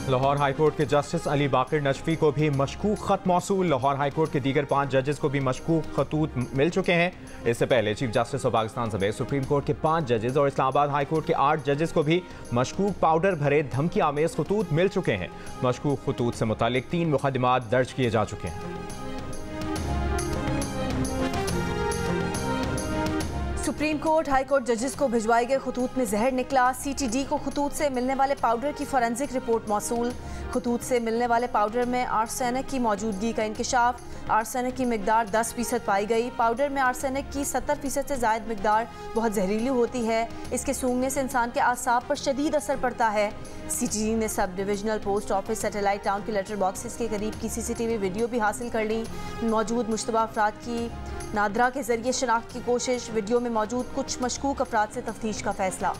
Lahore high court के justice Ali बाकिर नजफी को भी मशकूक खत मौसूल। लाहौर हाईकोर्ट के दीगर 5 जजेस को भी मशकूक खतूत मिल चुके हैं। इससे पहले चीफ जस्टिस ऑफ पाकिस्तान समेत सुप्रीम कोर्ट के 5 जजेस और इस्लामाबाद हाईकोर्ट के 8 जजेस को भी मशकूक पाउडर भरे धमकी आमेज खतूत मिल चुके हैं। मशकूक खतूत से मुतालिक 3 मुकदमात दर्ज किए जा चुके हैं। सुप्रीम कोर्ट हाई कोर्ट जजेस को भिजवाए गए खतूत में जहर निकला। सीटीडी को खतूत से मिलने वाले पाउडर की फॉरेंसिक रिपोर्ट मौसूल। खतूत से मिलने वाले पाउडर में आर्सेनिक की मौजूदगी का इंकशाफ। आर्सेनिक की मिकदार 10% पाई गई। पाउडर में आर्सेनिक की 70% से ज़ायद मिकदार बहुत जहरीली होती है। इसके सूंघने से इंसान के आसाब पर शदीद असर पड़ता है। सीटीडी ने sub divisional post office satellite town के लेटर बॉक्सेस के करीब की CCTV वीडियो भी हासिल कर ली। मौजूद मुश्तबा अफराद की नादरा के जरिए शनाख्त की कोशिश। वीडियो में मौजूद कुछ मशकूक अफराद से तफ्तीश का फैसला।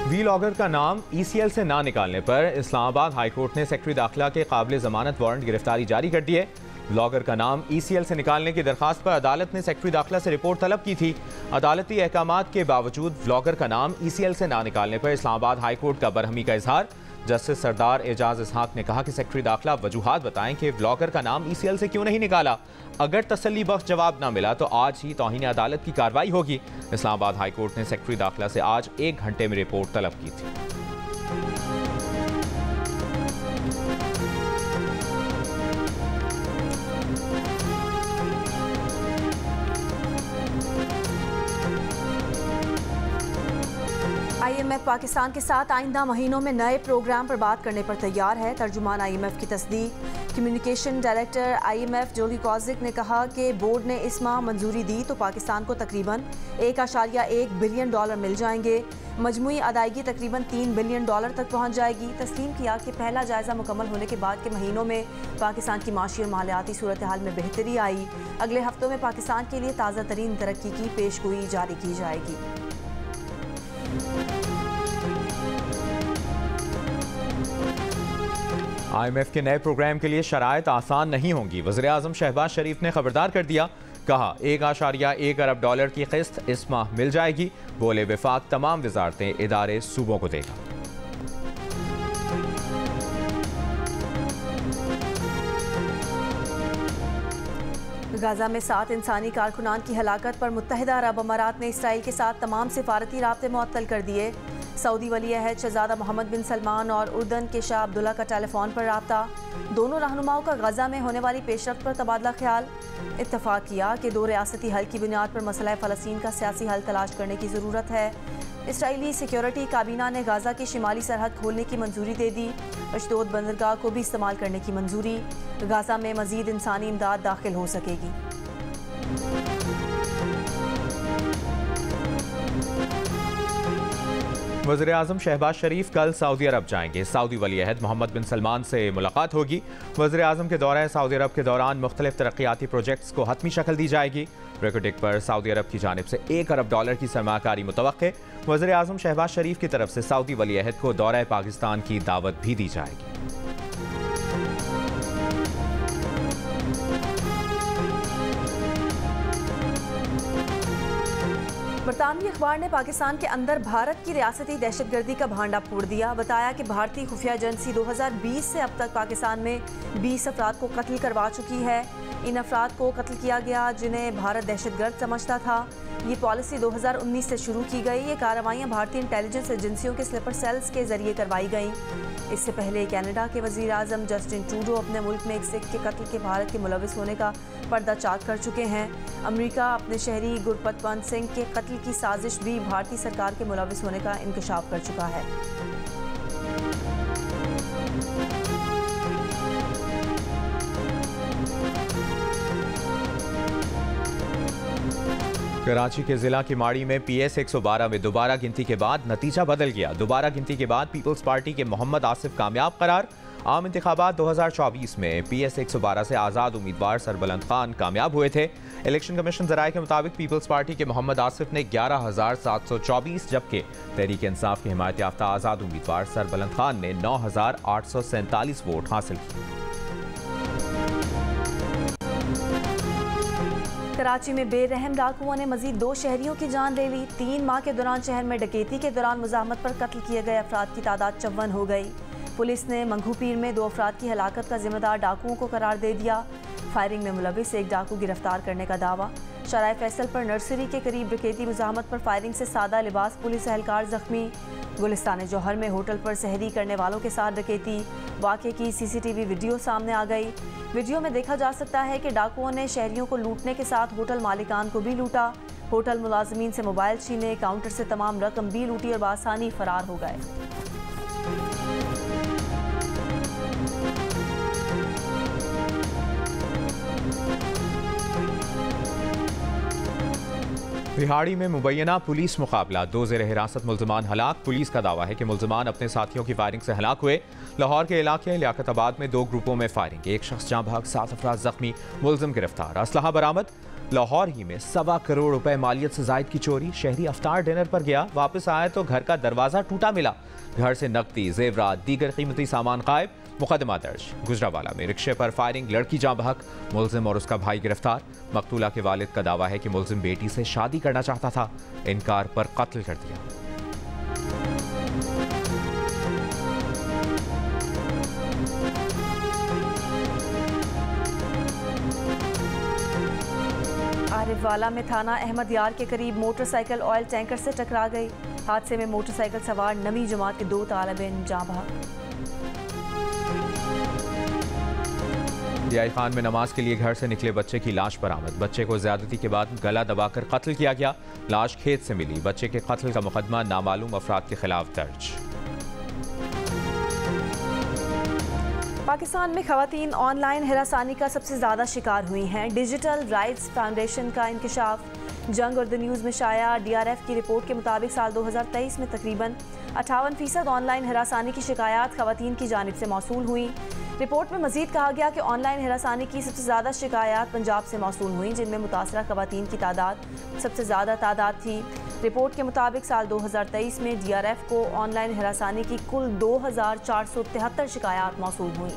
वीलॉगर का नाम ECL से ना निकालने पर इस्लामाबाद हाईकोर्ट ने सेक्रेटरी दाखिला के काबिल जमानत वारंट गिरफ्तारी जारी कर दी है। व्लॉगर का नाम ECL से निकालने की दरखास्त पर अदालत ने सेक्रेटरी दाखिला से रिपोर्ट तलब की थी। अदालती अहकामात के बावजूद व्लॉगर का नाम ECL से ना निकालने पर इस्लामाबाद हाईकोर्ट का बरहमी का इजहार। जस्टिस सरदार एजाज इसहाक ने कहा कि सेक्रेटरी दाखिला वजूहात बताएं कि व्लॉगर का नाम ECL से क्यों नहीं निकाला। अगर तसल्ली बख्श जवाब न मिला तो आज ही तौहीन अदालत की कार्रवाई होगी। इस्लामाबाद हाईकोर्ट ने सेक्रेटरी दाखिला से आज 1 घंटे में रिपोर्ट तलब की थी। IMF पाकिस्तान के साथ आइंदा महीनों में नए प्रोग्राम पर बात करने पर तैयार है। तर्जुमान IMF की तस्दीक। कम्युनिकेशन डायरेक्टर IMF जोली कॉजिक ने कहा कि बोर्ड ने इस माह मंजूरी दी तो पाकिस्तान को तकरीबन $1.1 बिलियन मिल जाएंगे। मजमूई अदायगी तकरीबन $3 बिलियन तक पहुँच जाएगी। तस्लीम किया कि पहला जायजा मुकम्मल होने के बाद के महीनों में पाकिस्तान की माशी और मालियाती सूरत हाल में बेहतरी आई। अगले हफ्तों में पाकिस्तान के लिए ताज़ा तरीन तरक्की की पेशगोई जारी की जाएगी। IMF के नए प्रोग्राम के लिए शराइत आसान नहीं होंगी। वज़ीर-ए-आज़म शहबाज शरीफ ने खबरदार कर दिया। कहा $1.1 अरब की किस्त इस माह मिल जाएगी। बोले विफाक तमाम वजारतें इदारे सूबों को देगा। गाजा में 7 इंसानी कारकुनान की हलाकत पर मुत्तहिदा अरब अमारात ने इसराइल के साथ तमाम सिफारती राब्ते मुअत्तल कर दिए। सऊदी वली अहद शहजादा मोहम्मद बिन सलमान और उर्दन के शाह अब्दुल्ला का टेलीफोन पर राब्ता। दोनों रहनुमाओं का गजा में होने वाली पेशरफ्त पर तबादला ख्याल। इत्तफाक किया कि 2 रियासती हल की बुनियाद पर मसला फ़लस्तीन का सियासी हल तलाश करने की ज़रूरत है। इसराइली सिक्योरिटी काबीना ने गाजा की शिमाली सरहद खोलने की मंजूरी दे दी। अशदोद बंदरगाह को भी इस्तेमाल करने की मंजूरी। गाजा में मज़ीद इंसानी इमदाद दाखिल हो सकेगी। वज़ीर-ए-आज़म शहबाज शरीफ कल सऊदी अरब जाएंगे। सऊदी वली अहद मोहम्मद बिन सलमान से मुलाकात होगी। वज़ीर-ए-आज़म के दौरे सऊदी अरब के दौरान मुख्तलिफ तरक्याती प्रोजेक्ट्स को हतमी शक्ल दी जाएगी। रिकॉर्डिंग पर सऊदी अरब की जानिब से $1 अरब की सरमाकारी मुतवक्के। वज़ीर-ए-आज़म शहबाज शरीफ की तरफ से सऊदी वली अहद को दौरे पाकिस्तान की दावत भी दी जाएगी। बरतानवी अखबार ने पाकिस्तान के अंदर भारत की रियासती दहशतगर्दी का भांडा फोड़ दिया। बताया कि भारतीय खुफिया एजेंसी 2020 से अब तक पाकिस्तान में 20 अफराद को कत्ल करवा चुकी है। इन अफराद को कत्ल किया गया जिन्हें भारत दहशतगर्द समझता था। ये पॉलिसी 2019 से शुरू की गई। ये कार्रवाइयाँ भारतीय इंटेलिजेंस एजेंसियों के स्लीपर सेल्स के जरिए करवाई गईं। इससे पहले कनाडा के वज़ीर-ए-आज़म जस्टिन ट्रूडो अपने मुल्क में एक सिख के कत्ल के भारत के मुलविस होने का पर्दा चाक कर चुके हैं। अमेरिका अपने शहरी गुरपतवंत सिंह के कत्ल की साजिश भी भारतीय सरकार के मुलविस होने का इंकशाफ कर चुका है। कराची के जिला की माड़ी में PS 112 में दोबारा गिनती के बाद नतीजा बदल गया। दोबारा गिनती के बाद पीपल्स पार्टी के मोहम्मद आसिफ कामयाब करार। आम इंतखाबात 2024 में PS 112 से आज़ाद उम्मीदवार सरबलंद खान कामयाब हुए थे। इलेक्शन कमीशन ज़राए के मुताबिक पीपल्स पार्टी के मोहम्मद आसिफ ने 11,724 जबकि तहरीक इंसाफ के हिमायत याफ्ता आज़ाद उम्मीदवार सरबलंद खान ने 9,847 वोट हासिल किए। कराची में बेरहम डाकुओं ने मजीद 2 शहरियों की जान ले ली। 3 माह के दौरान शहर में डकैती के दौरान मुजाहमत पर कत्ल किए गए अफराद की तादाद 54 हो गई। पुलिस ने मंगू पीर में 2 अफराद की हलाकत का जिम्मेदार डाकुओं को करार दे दिया। फायरिंग में मुलविस एक डाकू गिरफ्तार करने का दावा। शराय फैसल पर नर्सरी के करीब डकैती मुजाहमत पर फायरिंग से सादा लिबास पुलिस एहलकार जख्मी। गुलिस्तान जौहर में होटल पर सहरी करने वालों के साथ डकैती। वाक़े की सीसीटीवी वीडियो सामने आ गई। वीडियो में देखा जा सकता है कि डाकुओं ने शहरियों को लूटने के साथ होटल मालिकान को भी लूटा। होटल मुलाजमीन से मोबाइल छीने, काउंटर से तमाम रकम भी लूटी और बासानी फरार हो गए। रिहाड़ी में मुबैना पुलिस मुकाबला, 2 ज़ेर हिरासत मुल्ज़मान हलाक। पुलिस का दावा है कि मुल्ज़मान अपने साथियों की फायरिंग से हलाक हुए। लाहौर के इलाके लियाकताबाद में 2 ग्रुपों में फायरिंग, 1 शख्स जाँ भाग, 7 अफराद जख्मी, मुल्ज़िम गिरफ्तार। असलहा बरामद। लाहौर ही में 1.25 करोड़ रुपए मालियत से जायद की चोरी। शहरी अफ्तार डिनर पर गया, वापस आया तो घर का दरवाज़ा टूटा मिला। घर से नकदी, जेवरात, दीगर कीमती सामान गायब। मुकदमा दर्ज। गुजरावाला में रिक्शे पर फायरिंग, लड़की जाँ बहक, मुल्जिम और उसका भाई गिरफ्तार। मकतूला के वालिद का दावा है कि मुल्जिम बेटी से शादी करना चाहता था, इनकार पर कत्ल कर दिया। आरिफवाला में थाना अहमद यार के करीब मोटरसाइकिल ऑयल टैंकर से टकरा गई। हादसे में मोटरसाइकिल सवार नवी जमात के 2 तालिब इल्म जाँ बहक। दियाई खान में नमाज के लिए घर से निकले बच्चे की लाश बरामद। बच्चे को ज्यादती के बाद गला दबाकर कत्ल किया गया। लाश खेत से मिली। बच्चे के कत्ल का मुकदमा नामालूम अफराद के खिलाफ दर्ज। पाकिस्तान में खवातीन ऑनलाइन हिरासानी का सबसे ज़्यादा शिकार हुई हैं। डिजिटल राइट्स फाउंडेशन का इंकशाफ। जंग और द न्यूज़ में शाया। DRF की रिपोर्ट के मुताबिक साल 2023 में तकरीबन 58% ऑनलाइन हिरासानी की शिकायत खवातीन की जानिब से मौसूल हुई। रिपोर्ट में मजीद कहा गया कि ऑनलाइन हिरासानी की सबसे ज़्यादा शिकायत पंजाब से मौसूल हुई, जिनमें मुतासरा खवातीन की तादाद सबसे ज़्यादा तादाद थी। रिपोर्ट के मुताबिक साल 2023 में DRF को ऑनलाइन हिरासानी की कुल 2473 शिकायत मौसूल हुई।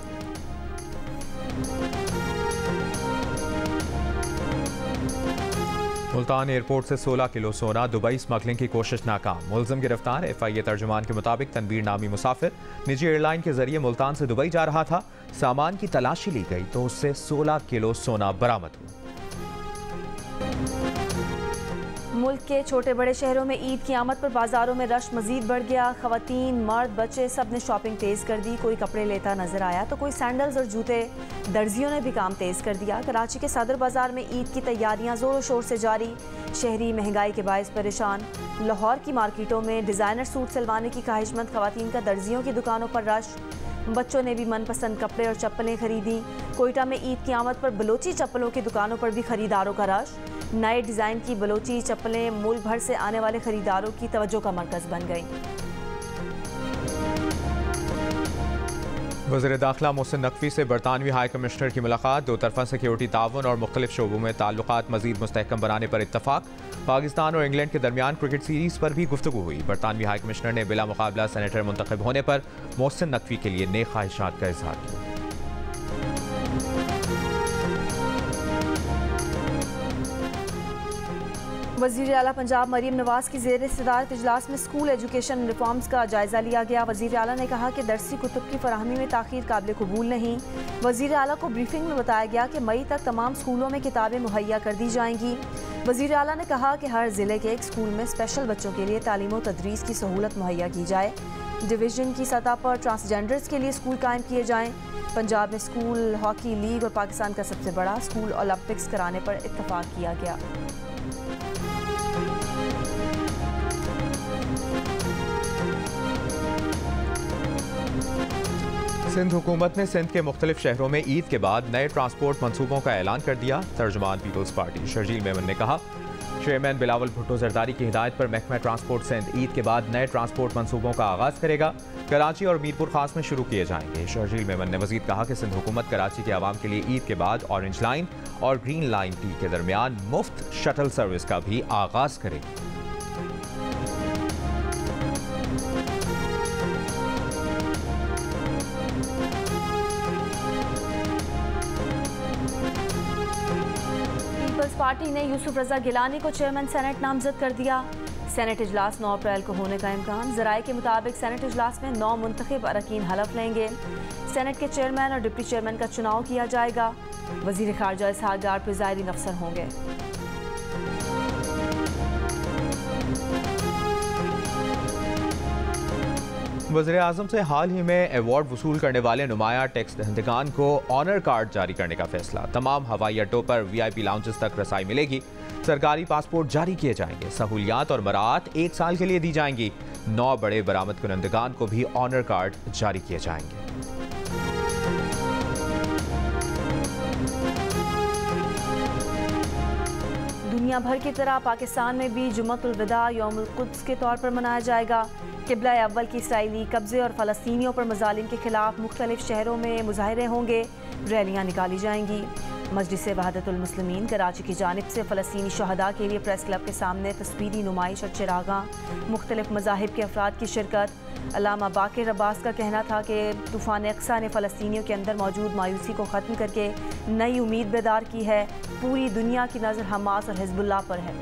मुल्तान एयरपोर्ट से 16 किलो सोना, दुबई स्मगलिंग की कोशिश नाकाम। मुल्जिम गिरफ्तार। FIA तर्जुमान के मुताबिक तनवीर नामी मुसाफिर निजी एयरलाइन के जरिए मुल्तान से दुबई जा रहा था। सामान की तलाशी ली गई तो उससे 16 किलो सोना बरामद हुआ। मुल्क के छोटे बड़े शहरों में ईद की आमद पर बाजारों में रश मजीद बढ़ गया। खवातीन, मर्द, बच्चे सब ने शॉपिंग तेज़ कर दी। कोई कपड़े लेता नजर आया तो कोई सैंडल्स और जूते। दर्जियों ने भी काम तेज़ कर दिया। कराची के सदर बाजार में ईद की तैयारियां जोरों शोर से जारी। शहरी महंगाई के बायस परेशान। लाहौर की मार्केटों में डिज़ाइनर सूट सिलवाने की ख्वाहिशमंद खवातीन का दर्जियों की दुकानों पर रश। बच्चों ने भी मनपसंद कपड़े और चप्पलें खरीदी। कोयटा में ईद की आमद पर बलोची चप्पलों की दुकानों पर भी खरीदारों का रश। नए डिज़ाइन की बलोची चप्पलें मुल्क भर से आने वाले खरीदारों की तवज्जो का मरकज़ बन गई। वज़ीर दाखिला मोहसिन नकवी से बरतानवी हाई कमिश्नर की मुलाकात। 2 तरफ़ा सिक्योरिटी ताउन और मुख्तलिफ शोबों में ताल्लुकात मज़ीद मुस्तहकम बनाने पर इत्तफाक। पाकिस्तान और इंग्लैंड के दरमियान क्रिकेट सीरीज़ पर भी गुफ्तगू हुई। बरतानवी हाई कमिश्नर ने बिला मुकाबला सेनेटर मुंतखब होने पर मोहसिन नकवी के लिए नेक ख्वाहिशात का इजहार किया। वज़ीर आला पंजाब मरीम नवाज की ज़ेर सदारत इजलास में स्कूल एजुकेशन रिफॉर्म्स का जायज़ा लिया गया। वज़ीर आला ने कहा कि दरसी कुतुब की फराहमी में ताख़ीर काबिल कबूल नहीं। वज़ीर आला को ब्रीफिंग में बताया गया कि मई तक तमाम स्कूलों में किताबें मुहैया कर दी जाएंगी। वज़ीर आला ने कहा कि हर ज़िले के एक स्कूल में स्पेशल बच्चों के लिए तालीम व तदरीस की सहूलत मुहैया की जाए। डिवीज़न की सतह पर ट्रांसजेंडर्स के लिए स्कूल कायम किए जाएँ। पंजाब में स्कूल हॉकी लीग और पाकिस्तान का सबसे बड़ा स्कूल ओलंपिक्स कराने पर इत्तफाक किया गया। सिंध हुकूमत ने सिंध के मुख्तलिफ शहरों में ईद के बाद नए ट्रांसपोर्ट मनसूबों का ऐलान कर दिया। तर्जुमान पीपल्स पार्टी शर्जील मेमन ने कहा, चेयरमैन बिलावल भुट्टो जरदारी की हिदायत पर महकमा ट्रांसपोर्ट सिंध ईद के बाद नए ट्रांसपोर्ट मनसूबों का आगाज़ करेगा। कराची और मीरपुर खास में शुरू किए जाएंगे। शर्जील मेमन ने मजीद कहा कि सिंध हुकूमत कराची के आवाम के लिए ईद के बाद ऑरेंज लाइन और ग्रीन लाइन टी के दरमियान मुफ्त शटल सर्विस का भी आगाज़ करेगी। पीपल्स पार्टी ने यूसुफ रजा गिलानी को चेयरमैन सेनेट नामजद कर दिया। सेनेट इजलास 9 अप्रैल को होने का इम्कान। जराये के मुताबिक सेनेट इजलास में 9 मुंतखब अरकान हलफ लेंगे। सेनेट के चेयरमैन और डिप्टी चेयरमैन का चुनाव किया जाएगा। वजीर खारजा इसहाक डार प्रिजाइडिंग अफसर होंगे। वज़ीर आज़म से हाल ही में अवार्ड वसूल करने वाले नुमाया टैक्स दहंदगान को ऑनर कार्ड जारी करने का फैसला। तमाम हवाई अड्डों पर VIP लाउंजेस तक रसाई मिलेगी। सरकारी पासपोर्ट जारी किए जाएंगे। सहूलियात और मराहत 1 साल के लिए दी जाएंगी। 9 बड़े बरामद कुनंदगान को भी ऑनर कार्ड जारी किए जाएंगे। दुनिया भर की तरह पाकिस्तान में भी जुम्मतुल विदा यौमुल कुद्स के तौर पर मनाया जाएगा। किबला अव्वल की इसराइली कब्जे और फ़लस्तीनियों पर मज़ालिम के खिलाफ मुख्तलिफ शहरों में मुजाहरे होंगे, रैलियाँ निकाली जाएंगी। मजलिस वहदतुल मुस्लिमीन कराची की जानिब से फ़लस्तीनी शहदा के लिए प्रेस क्लब के सामने तस्वीरी नुमाइश और चिरागां, मुख्तलिफ मज़ाहिब के अफराद की शिरकत। अल्लामा बाकिर अब्बास का कहना था कि तूफ़ान अक्सा ने फ़लस्तीनियों के अंदर मौजूद मायूसी को ख़त्म करके नई उम्मीद बेदार की है। पूरी दुनिया की नज़र हमास और हिज़्बुल्लाह पर है।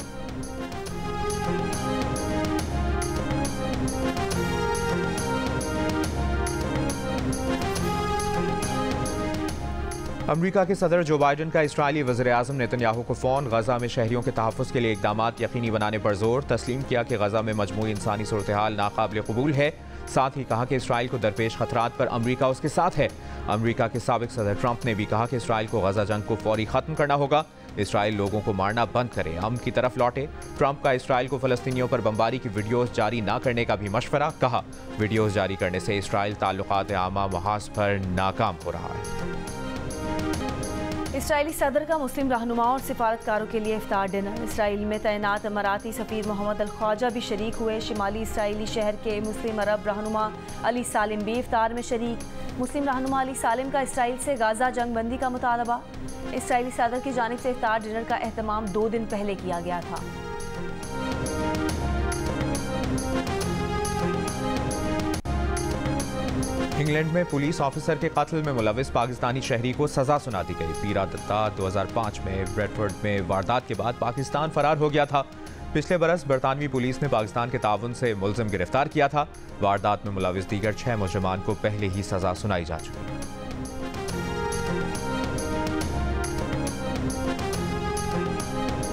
अमरीका के सदर जो बाइडन का इस्राइली वज़ीर आज़म नेतन्याहू को फ़ोन। गजा में शहरियों के तहफ़्फ़ुज़ के लिए इक़दामात यकीनी बनाने पर जोर। तस्लीम किया कि गजा में मजमूई इंसानी सूरत हाल नाकाबिल क़बूल है। साथ ही कहा कि इसराइल को दरपेश खतरात पर अमरीका उसके साथ है। अमरीका के साबिक सदर ट्रंप ने भी कहा कि इसराइल को गजा जंग को फौरी ख़त्म करना होगा। इसराइल लोगों को मारना बंद करे, अमन की तरफ लौटे। ट्रंप का इसराइल को फ़लस्तीनियों पर बमबारी की वीडियोज़ जारी न करने का भी मशवरा। कहा वीडियोज़ जारी करने से इसराइल ताल्लुकात आमा महाज पर नाकाम हो रहा है। इसराइली सदर का मुस्लिम रहनुमा और सिफारतकारों के लिए इफ्तार डिनर। इसराइल में तैनात अमाराती सफ़ीर मोहम्मद अल ख्वाजा भी शरीक हुए। शिमाली इसराइली शहर के मुस्लिम अरब रहनुमा अली सालिम भी इफ्तार में शरीक। मुस्लिम रहनुमा अली सालिम का इसराइल से गाजा जंग बंदी का मुतालबा। इसराइली सदर की जानिब से इफ्तार डिनर का एहतमाम 2 दिन पहले किया गया था। इंग्लैंड में पुलिस ऑफिसर के कत्ल में मुलविस पाकिस्तानी शहरी को सजा सुना दी गई। पीरा दत्ता 2005 में ब्रेडफोर्ड में वारदात के बाद पाकिस्तान फरार हो गया था। पिछले बरस बरतानवी पुलिस ने पाकिस्तान के ताउन से मुलजिम गिरफ्तार किया था। वारदात में मुलविस दीगर 6 मुजरिमान को पहले ही सजा सुनाई जा चुकी है।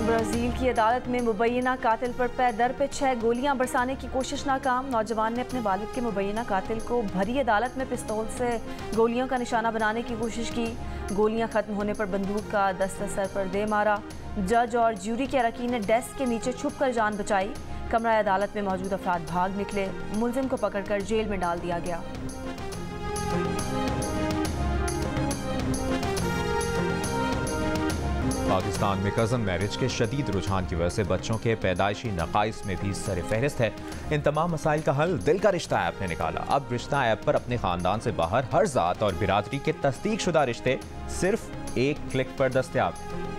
ब्राज़ील की अदालत में मुबैना कातिल पर पै दर पे 6 गोलियां बरसाने की कोशिश नाकाम। नौजवान ने अपने वालिद के मुबैना कातिल को भरी अदालत में पिस्तौल से गोलियों का निशाना बनाने की कोशिश की। गोलियां खत्म होने पर बंदूक का दस्ता सर पर दे मारा। जज और ज्यूरी के अरकान ने डेस्क के नीचे छुप कर जान बचाई। कमरा अदालत में मौजूद अफराद भाग निकले। मुलजिम को पकड़कर जेल में डाल दिया गया। पाकिस्तान में कज़न मैरिज के शदीद रुझान की वजह से बच्चों के पैदाइशी नकाइस में भी सर फहरिस्त है। इन तमाम मसाइल का हल दिल का रिश्ता ऐप ने निकाला। अब रिश्ता ऐप पर अपने खानदान से बाहर हर जात और बिरादरी के तस्दीक शुदा रिश्ते सिर्फ एक क्लिक पर दस्तयाब हैं।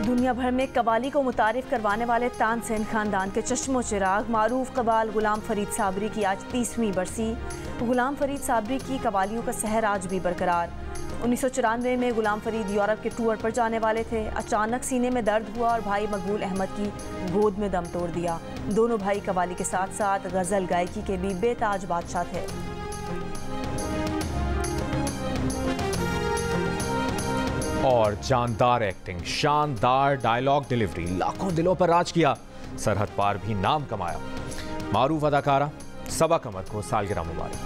दुनिया भर में कवाली को मुतारिफ करवाने वाले तानसेन खानदान के चश्मो चिराग मारूफ कबाल गुलाम फरीद साबरी की आज 30वीं बरसी। गुलाम फरीद साबरी की कवालियों का सहर आज भी बरकरार। 1994 में गुलाम फरीद यूरोप के टूर पर जाने वाले थे। अचानक सीने में दर्द हुआ और भाई मकबूल अहमद की गोद में दम तोड़ दिया। दोनों भाई कवाली के साथ साथ गज़ल गायकी के भी बेताज बादशाह थे। और जानदार एक्टिंग, शानदार डायलॉग डिलीवरी, लाखों दिलों पर राज किया। सरहद पार भी नाम कमाया। मारूफ अदाकारा सबा कमर को सालगिरह मुबारक।